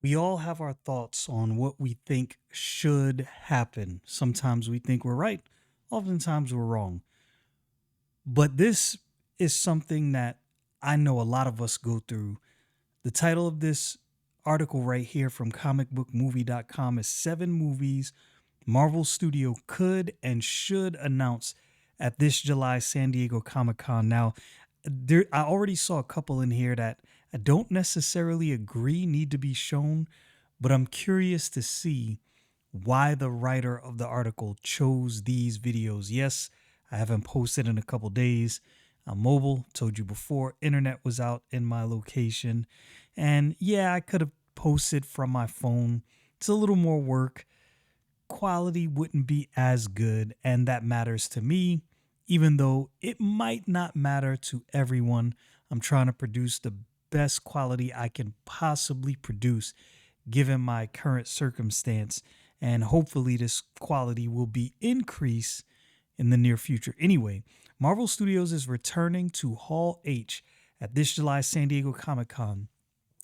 We all have our thoughts on what we think should happen. Sometimes we think we're right, oftentimes we're wrong. But this is something that I know a lot of us go through. The title of this article right here from comicbookmovie.com is Seven Movies Marvel Studio Could and Should Announce at this July San Diego Comic Con. Now, I already saw a couple in here that I don't necessarily agree need to be shown, but I'm curious to see why the writer of the article chose these videos. Yes, I haven't posted in a couple days. I'm mobile, told you before, internet was out in my location. And yeah, I could have posted from my phone. It's a little more work. Quality wouldn't be as good, and that matters to me, even though it might not matter to everyone. I'm trying to produce the best quality I can possibly produce given my current circumstance, and hopefully this quality will be increased in the near future. Anyway, Marvel Studios is returning to Hall H at this July San Diego Comic Con,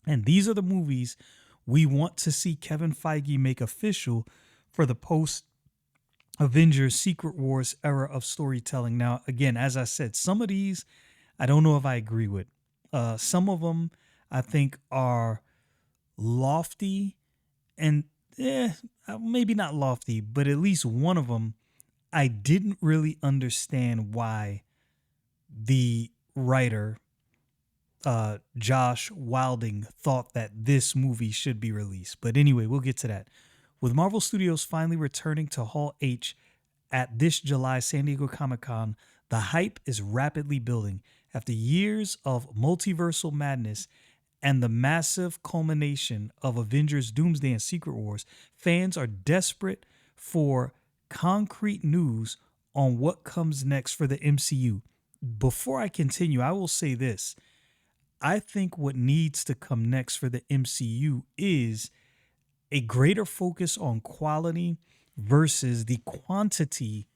and these are the movies we want to see Kevin Feige make official for the post-Avengers Secret Wars era of storytelling. Now, again, as I said, some of these I don't know if I agree with. Some of them I think are lofty and maybe not lofty, but at least one of them I didn't really understand why the writer Josh Wilding thought that this movie should be released. But anyway, we'll get to that. With Marvel Studios finally returning to Hall H at this July San Diego Comic Con, the hype is rapidly building. After years of multiversal madness and the massive culmination of Avengers Doomsday and Secret Wars, fans are desperate for concrete news on what comes next for the MCU. Before I continue, I will say this. I think what needs to come next for the MCU is a greater focus on quality versus the quantity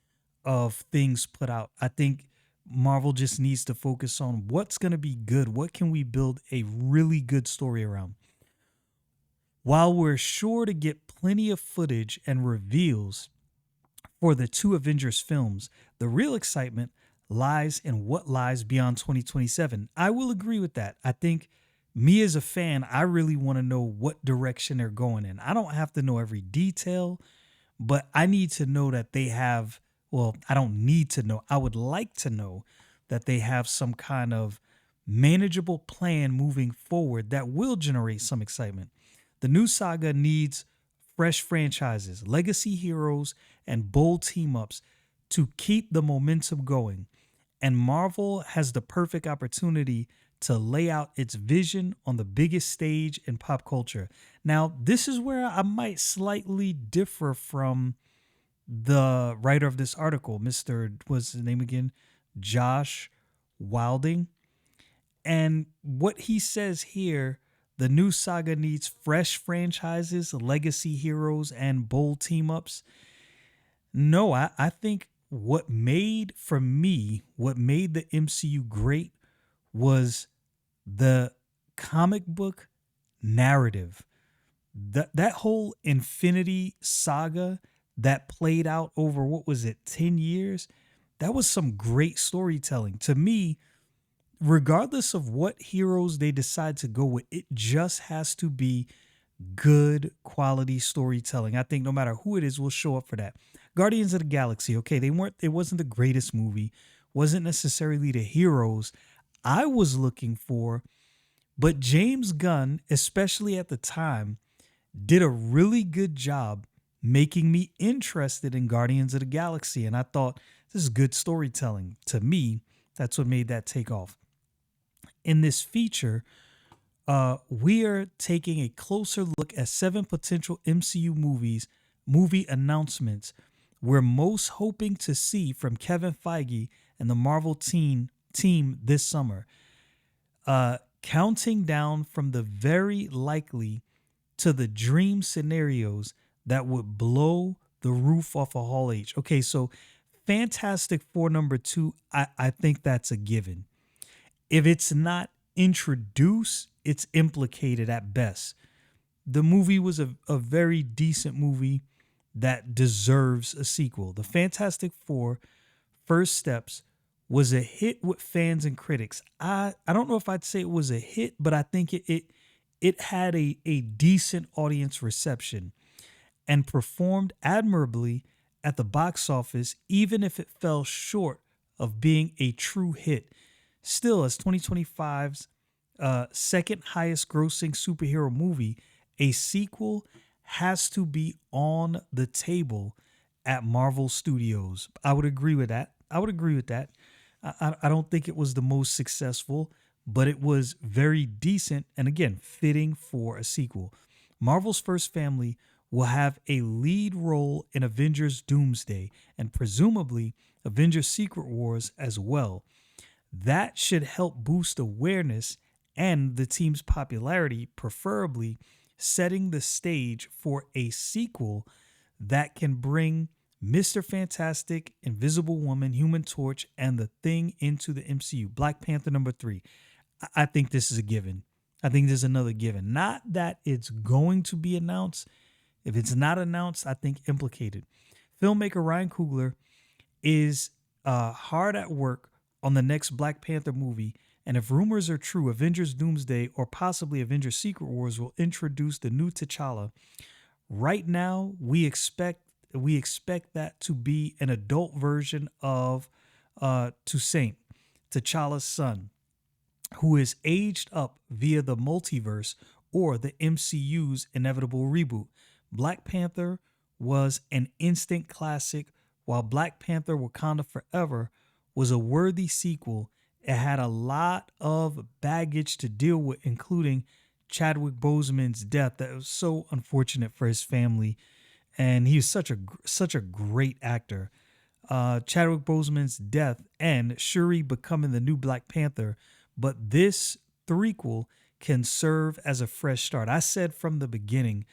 of things put out. I think Marvel just needs to focus on what's going to be good. What can we build a really good story around? While we're sure to get plenty of footage and reveals for the two Avengers films, the real excitement lies in what lies beyond 2027. I will agree with that. I think me as a fan, I really want to know what direction they're going in. I don't have to know every detail, but I need to know that they have, well, I don't need to know. I would like to know that they have some kind of manageable plan moving forward that will generate some excitement. The new saga needs fresh franchises, legacy heroes, and bold team ups to keep the momentum going. And Marvel has the perfect opportunity to lay out its vision on the biggest stage in pop culture. Now, this is where I might slightly differ from the writer of this article, Mr. What's his name again? Josh Wilding. And what he says here, the new saga needs fresh franchises, legacy heroes, and bold team ups. No, I think for me, what made the MCU great was the comic book narrative. That whole Infinity Saga that played out over, what was it, 10 years? That was some great storytelling. To me, regardless of what heroes they decide to go with, it just has to be good quality storytelling. I think no matter who it is, will show up for that. Guardians of the Galaxy, okay, it wasn't the greatest movie, wasn't necessarily the heroes I was looking for, but James Gunn, especially at the time, did a really good job making me interested in Guardians of the Galaxy. And I thought, this is good storytelling. To me, that's what made that take off. In this feature, we are taking a closer look at seven potential MCU movie announcements we're most hoping to see from Kevin Feige and the Marvel team this summer. Counting down from the very likely to the dream scenarios that would blow the roof off a Hall H. Okay, so Fantastic Four #2, I think that's a given. If it's not introduced, it's implicated at best. the movie was a very decent movie that deserves a sequel. The Fantastic Four First Steps was a hit with fans and critics. I don't know if I'd say it was a hit, but I think it had a decent audience reception and performed admirably at the box office, even if it fell short of being a true hit. Still, as 2025's second highest grossing superhero movie, a sequel has to be on the table at Marvel Studios. I would agree with that. I would agree with that. I don't think it was the most successful, but it was very decent and again, fitting for a sequel. Marvel's first family will have a lead role in Avengers Doomsday and presumably Avengers Secret Wars as well. That should help boost awareness and the team's popularity, preferably setting the stage for a sequel that can bring Mr. Fantastic, Invisible Woman, Human Torch, and the Thing into the MCU. Black Panther number three. I think this is a given. I think there's another given. Not that it's going to be announced. If it's not announced, I think implicated. Filmmaker Ryan Coogler is hard at work on the next Black Panther movie, and if rumors are true, Avengers Doomsday or possibly Avengers Secret Wars will introduce the new T'Challa. Right now, we expect that to be an adult version of Toussaint, T'Challa's son, who is aged up via the multiverse or the MCU's inevitable reboot. Black Panther was an instant classic, while Black Panther Wakanda Forever was a worthy sequel. It had a lot of baggage to deal with, including Chadwick Boseman's death. That was so unfortunate for his family, and he was such a great actor. Chadwick Boseman's death and Shuri becoming the new Black Panther, but this threequel can serve as a fresh start. I said from the beginning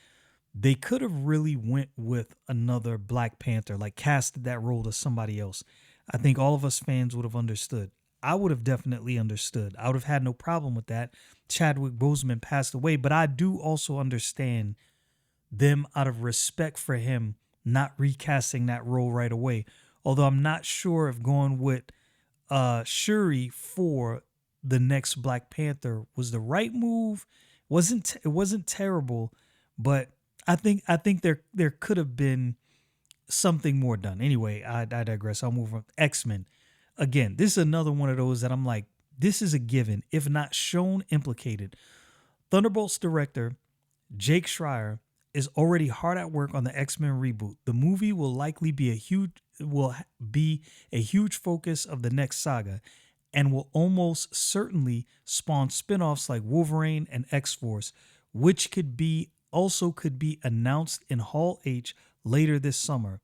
they could have really went with another Black Panther, like casted that role to somebody else. I think all of us fans would have understood. I would have definitely understood. I would have had no problem with that. Chadwick Boseman passed away, but I do also understand them out of respect for him not recasting that role right away. Although I'm not sure if going with Shuri for the next Black Panther was the right move. It wasn't terrible, but I think there could have been something more done. Anyway, I digress. I'll move on. X-Men. Again, this is another one of those that I'm like, this is a given, if not shown, implicated. Thunderbolts director Jake Schreier is already hard at work on the X-Men reboot. The movie will likely be a huge focus of the next saga and will almost certainly spawn spin-offs like Wolverine and X-Force, which could be announced in Hall H later this summer.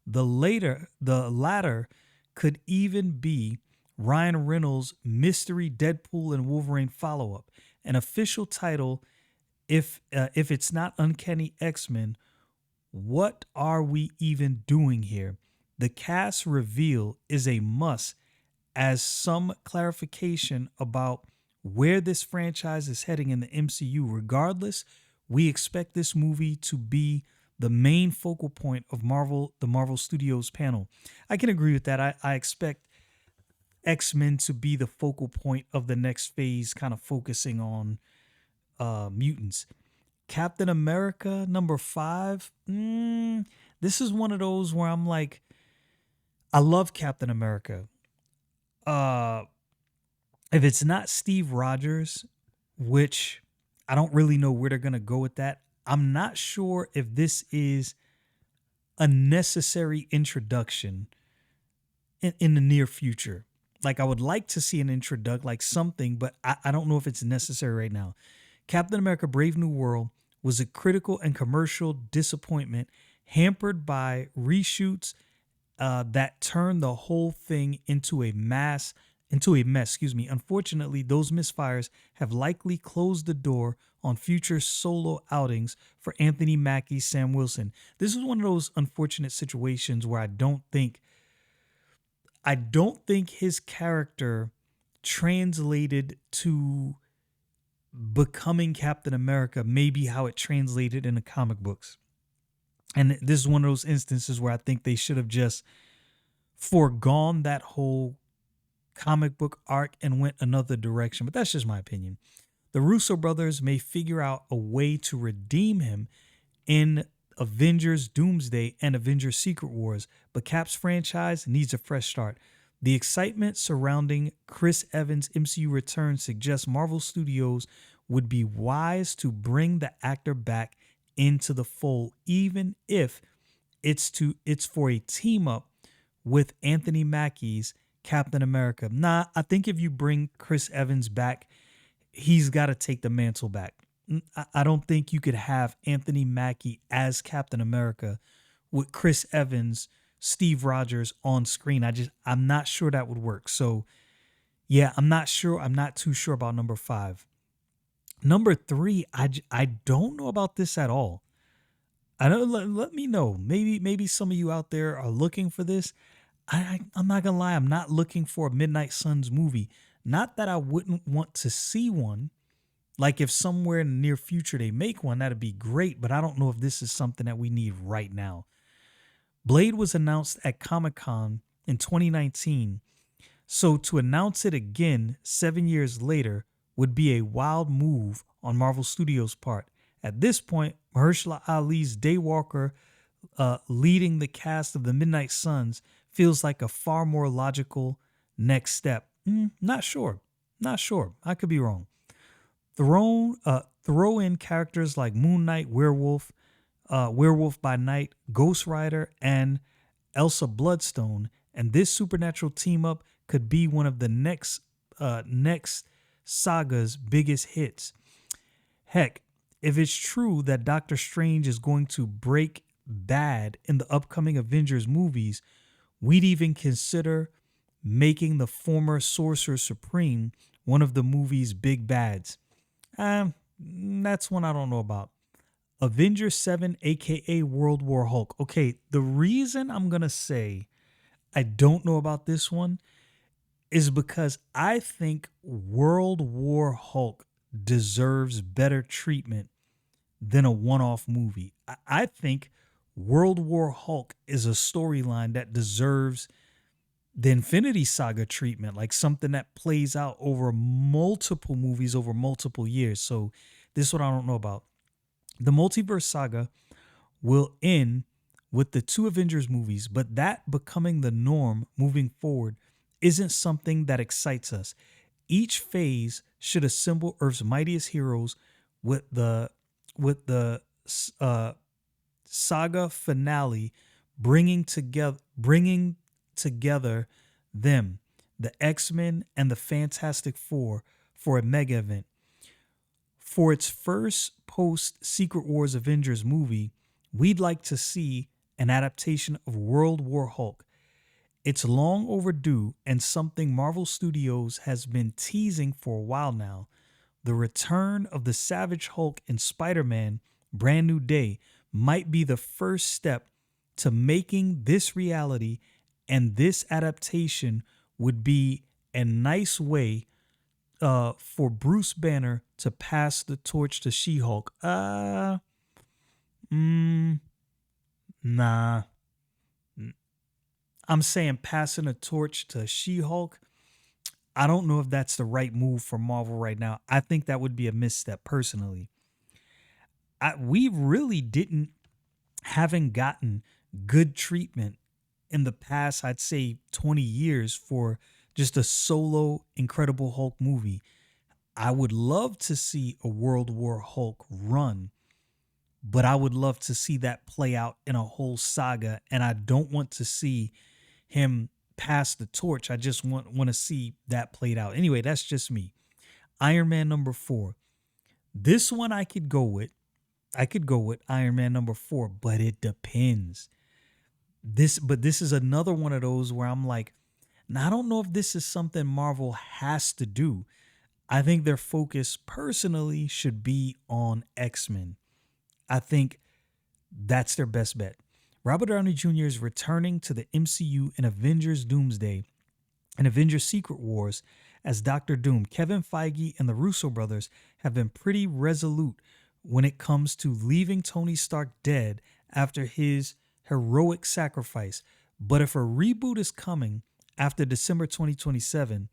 The latter could even be Ryan Reynolds' mystery Deadpool and Wolverine follow-up, an official title. If it's not Uncanny X-Men, what are we even doing here? The cast reveal is a must, as some clarification about where this franchise is heading in the MCU. Regardless, we expect this movie to be the main focal point of the Marvel Studios panel. I can agree with that. I expect X-Men to be the focal point of the next phase, kind of focusing on mutants. Captain America number 5. This is one of those where I'm like, I love Captain America. Uh, if it's not Steve Rogers, which I don't really know where they're gonna go with that. I'm not sure if this is a necessary introduction in the near future. Like I would like to see an introduction, like something, but I don't know if it's necessary right now. Captain America Brave New World was a critical and commercial disappointment, hampered by reshoots that turned the whole thing into a mess. Excuse me. Unfortunately, those misfires have likely closed the door on future solo outings for Anthony Mackie's Sam Wilson. This is one of those unfortunate situations where I don't think his character translated to becoming Captain America, maybe how it translated in the comic books. And this is one of those instances where I think they should have just foregone that whole comic book arc and went another direction. But that's just my opinion. The Russo brothers may figure out a way to redeem him in Avengers Doomsday and Avengers Secret Wars, but Cap's franchise needs a fresh start. The excitement surrounding Chris Evans' MCU return suggests Marvel Studios would be wise to bring the actor back into the fold, even if it's for a team up with Anthony Mackie's Captain America. Nah, I think if you bring Chris Evans back, he's got to take the mantle back. I don't think you could have Anthony Mackie as Captain America with Chris Evans, Steve Rogers on screen. I'm not sure that would work. So yeah, I'm not sure. I'm not too sure about number 5. Number 3, I don't know about this at all. I don't let me know. Maybe some of you out there are looking for this. I'm not gonna lie. I'm not looking for a Midnight Suns movie. Not that I wouldn't want to see one. Like if somewhere in the near future they make one, that'd be great. But I don't know if this is something that we need right now. Blade was announced at Comic-Con in 2019. So to announce it again 7 years later would be a wild move on Marvel Studios' part. At this point, Mahershala Ali's Daywalker leading the cast of the Midnight Suns feels like a far more logical next step. Not sure. Not sure. I could be wrong. Throw in characters like Moon Knight, Werewolf by Night, Ghost Rider, and Elsa Bloodstone, and this supernatural team up could be one of the next saga's biggest hits. Heck, if it's true that Doctor Strange is going to break bad in the upcoming Avengers movies, we'd even consider making the former Sorcerer Supreme one of the movie's big bads. That's one I don't know about. Avengers 7, aka World War Hulk. Okay, the reason I'm going to say I don't know about this one is because I think World War Hulk deserves better treatment than a one-off movie. I think World War Hulk is a storyline that deserves the Infinity Saga treatment, like something that plays out over multiple movies over multiple years. So this is what I don't know about. The multiverse saga will end with the 2 Avengers movies, but that becoming the norm moving forward isn't something that excites us. Each phase should assemble Earth's mightiest heroes with the saga finale bringing together them, the X-Men and the Fantastic Four for a mega event. For its first post-Secret Wars Avengers movie, we'd like to see an adaptation of World War Hulk. It's long overdue and something Marvel Studios has been teasing for a while now. The return of the Savage Hulk in Spider-Man Brand New Day might be the first step to making this reality, and this adaptation would be a nice way for Bruce Banner to pass the torch to She-Hulk. Nah. I'm saying passing a torch to She-Hulk. I don't know if that's the right move for Marvel right now. I think that would be a misstep personally. We really haven't gotten good treatment in the past, I'd say 20 years for just a solo Incredible Hulk movie. I would love to see a World War Hulk run, but I would love to see that play out in a whole saga, and I don't want to see him pass the torch. I just want to see that played out. Anyway, that's just me. Iron Man number 4. This one I could go with. Iron Man number 4, but it depends. This is another one of those where I'm like, now I don't know if this is something Marvel has to do. I think their focus personally should be on X-Men. I think that's their best bet. Robert Downey Jr. is returning to the MCU in Avengers Doomsday and Avengers Secret Wars as Doctor Doom. Kevin Feige and the Russo brothers have been pretty resolute when it comes to leaving Tony Stark dead after his heroic sacrifice. But if a reboot is coming after December 2027,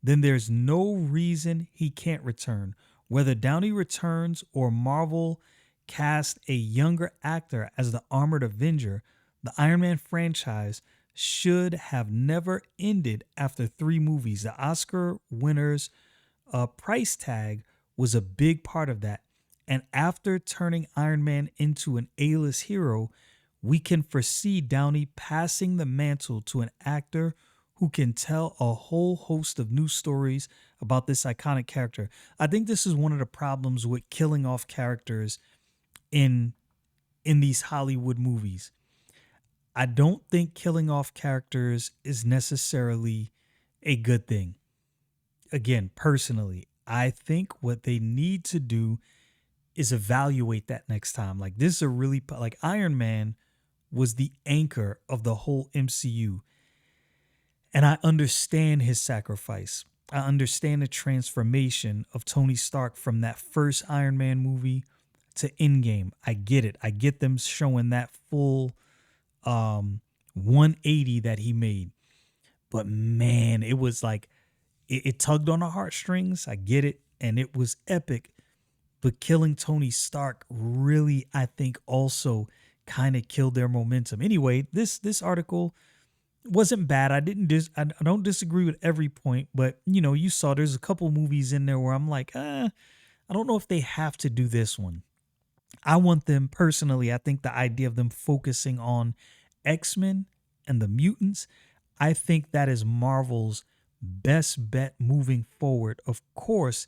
then there's no reason he can't return. Whether Downey returns or Marvel cast a younger actor as the Armored Avenger, the Iron Man franchise should have never ended after 3 movies. The Oscar winner's price tag was a big part of that. And after turning Iron Man into an A-list hero, we can foresee Downey passing the mantle to an actor who can tell a whole host of new stories about this iconic character. I think this is one of the problems with killing off characters in these Hollywood movies. I don't think killing off characters is necessarily a good thing. Again, personally, I think what they need to do is evaluate that next time. Like, this is a really, like, Iron Man was the anchor of the whole MCU. And I understand his sacrifice. I understand the transformation of Tony Stark from that first Iron Man movie to Endgame. I get it. I get them showing that full 180 that he made. But man, it was like, it tugged on the heartstrings. I get it. And it was epic. But killing Tony Stark really, I think, also kind of killed their momentum. Anyway, this article wasn't bad. I don't disagree with every point, but you saw there's a couple movies in there where I'm like, I don't know if they have to do this one. I want them personally. I think the idea of them focusing on X-Men and the mutants, I think that is Marvel's best bet moving forward. Of course,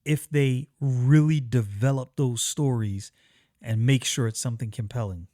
if they really develop those stories and make sure it's something compelling.